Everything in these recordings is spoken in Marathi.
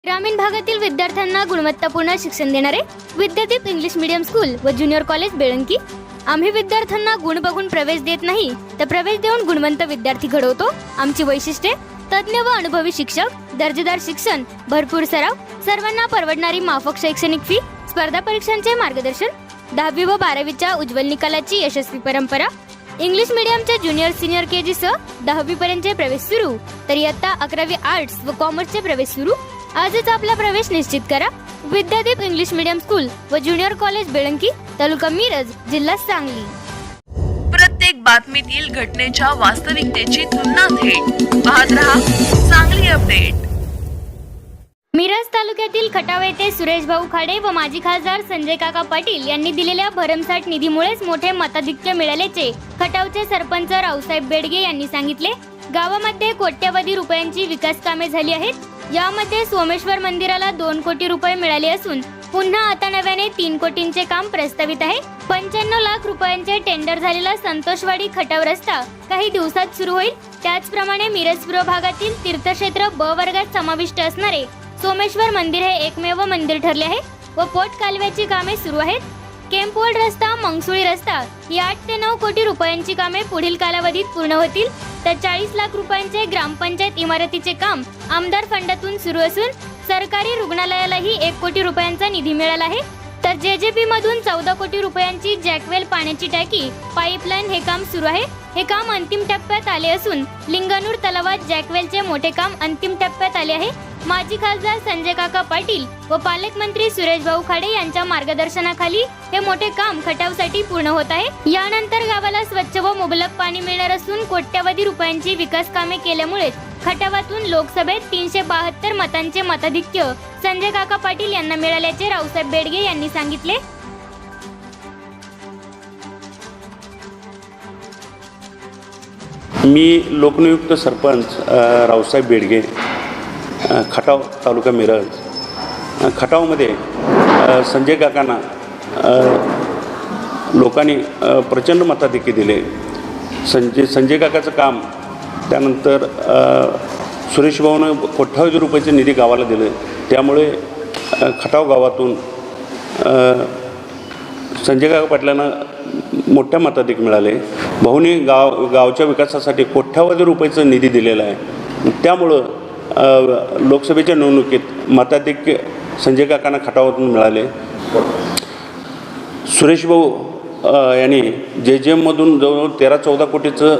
ग्रामीण भागातील विद्यार्थ्यांना गुणवत्तापूर्ण शिक्षण देणारे विद्यादीप इंग्लिश मीडियम स्कूल व ज्युनियर कॉलेज बेळंकी। आम्ही विद्यार्थ्यांना गुण बघून प्रवेश देत नाही, तर प्रवेश देऊन गुणवंत विद्यार्थी घडवतो। आमची वैशिष्ट्ये: तज्ञ व अनुभवी शिक्षक, दर्जेदार शिक्षण, भरपूर सराव, सर्वांना परवडणारी माफक शैक्षणिक फी, स्पर्धा परीक्षांचे मार्गदर्शन, 10वी व 12वीच्या उज्ज्वल निकालाची यशस्वी परंपरा, इंग्लिश मीडियमच्या ज्युनियर सिनियर केजी सह 10वी पर्यंतचे प्रवेश सुरू, तर इयत्ता 11वी आर्ट्स व कॉमर्सचे प्रवेश सुरू। आजच आपला प्रवेश निश्चित करा। विद्यादीप इंग्लिश मीडियम स्कूल व ज्युनियर कॉलेज बेळंकी, तालुका मिरज, जिल्हा सांगली। प्रत्येक बातमीतील घटनेच्या वास्तविकतेची तुलना थेट पाहत रहा सांगली अपडेट। मिरज तालुक्यातील खटाव येथे सुरेश भाऊ खाडे व माजी खासदार संजय काका पाटील यांनी दिलेल्या भरमसाठ निधीमुळेच मोठे मताधिक्य मिळाल्याचे खटावचे सरपंच रावसाहेब बेडगे यांनी सांगितले। गावामध्ये कोट्यवधी रुपयांची विकास कामे झाली आहेत। यामध्ये सोमेश्वर मंदिराला 2 कोटी रुपये मिळाले असून पुन्हा आता नव्याने 3 कोटींचे काम प्रस्तावित आहे। 95 लाख रुपयांचे टेंडर झालेला संतोषवाडी खटाव रस्ता काही दिवसात सुरू होईल। त्याचप्रमाणे मिरज पूर्व भागातील तीर्थक्षेत्र ब वर्गात समाविष्ट असणारे सोमेश्वर मंदिर हे एकमेव मंदिर ठरले आहे व पोट कालव्याची कामे सुरू आहेत। केम्पवड रस्ता, मंगसुळी रस्ता ही 8 ते 9 कोटी रुपयांची कामे पुढील कालावधीत पूर्ण होतील, तर 40 लाख रुपयांचे ग्रामपंचायत इमारतीचे काम आमदार फंडातून सुरू असून सरकारी रुग्णालयालाही 1 कोटी रुपयांचा निधी मिळाला आहे। तर जेजेपी मधून 14 कोटी रुपयांची जॅकवेल पाण्याची टाकी पाईपलाईन हे काम सुरू आहे। हे काम अंतिम टप्प्यात आले असून लिंगानूर तलावात जॅकवेलचे मोठे काम अंतिम टप्प्यात आले आहे। माजी खासदार संजय काका पाटील व पालकमंत्री सुरेश भाऊ खाडे यांच्या मार्गदर्शनाखाली हे मोठे काम खटावसाठी पूर्ण होत आहे। यानंतर गावाला स्वच्छ व मुबलक पाणी मिळणार असून कोट्यवधी रुपयांची विकास कामे केल्यामुळे खटावातून लोकसभेत 372 मतांचे मताधिक्य संजय काका पाटील यांना मिळाल्याचे रावसाहेब बेडगे यांनी सांगितले। मी लोकनियुक्त सरपंच रावसाहेब बेडगे, खटाव तालुका मिरज। खटावमध्ये संजय काकांना लोकांनी प्रचंड मताधिक्य दिले। संजय काकाचं काम, त्यानंतर सुरेश भाऊनं कोट्यवधी रुपयाचे निधी गावाला दिले, त्यामुळे खटाव गावातून संजय काका पाटलांना मोठ्या मताधिक्य मिळाले। भाऊनी गावच्या विकासासाठी कोट्यवधी रुपयाचा निधी दिलेला आहे, त्यामुळं लोकसभेच्या निवडणुकीत मताधिक्य संजय काकांना खटावातून मिळाले। सुरेश भाऊ यांनी JJM-मधून जवळजवळ 13-14 कोटीचं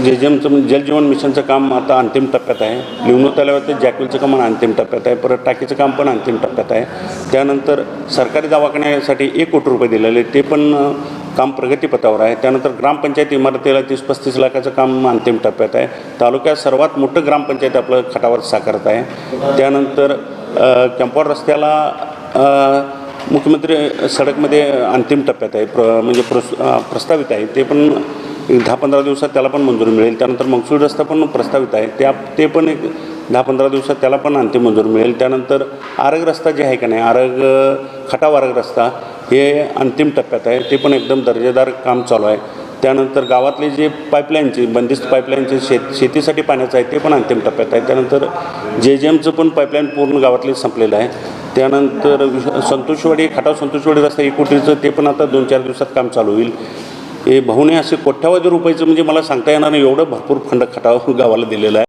JJM-चं जलजीवन मिशनचं काम आता अंतिम टप्प्यात आहे। लिंगानूर तलावाचं जॅकवेलचं काम अंतिम टप्प्यात आहे, परत टाकीचं काम पण अंतिम टप्प्यात आहे। त्यानंतर सरकारी दवाखान्यासाठी 1 कोटी रुपये दिलेले, ते पण काम प्रगतीपथावर आहे। त्यानंतर ग्रामपंचायत इमारतीला 30-35 लाखाचं काम अंतिम टप्प्यात आहे। तालुक्यात सर्वात मोठं ग्रामपंचायत आपलं खटावर साकारत आहे। त्यानंतर केम्पवड रस्त्याला मुख्यमंत्री सडकमध्ये अंतिम टप्प्यात आहे, म्हणजे प्रस्तावित आहे, ते पण 10-15 दिवसात त्याला पण मंजुरी मिळेल। त्यानंतर मंगसुळी रस्ता पण प्रस्तावित आहे, ते पण एक 10-15 दिवसात त्याला पण अंतिम मंजुरी मिळेल। त्यानंतर आरग रस्ता जे आहे का नाही, खटाव आरग रस्ता हे अंतिम टप्प्यात आहे, ते पण एकदम दर्जेदार काम चालू आहे। त्यानंतर गावातले जे पाईपलाईनचे बंदिस्त पाईपलाईनचे शेतीसाठी पाण्याचं आहे, ते पण अंतिम टप्प्यात आहे। त्यानंतर JJM-चं पण पाईपलाईन पूर्ण गावातले संपलेलं आहे। त्यानंतर खटाव संतोषवाडी रस्ता 1 कोटीचं, ते पण आता 2-4 दिवसात काम चालू होईल। हे भाऊने असे कोट्यवधी रुपयाचं, म्हणजे मला सांगता येणार नाही, एवढं भरपूर फंड खटाव गावाला दिलेलं आहे।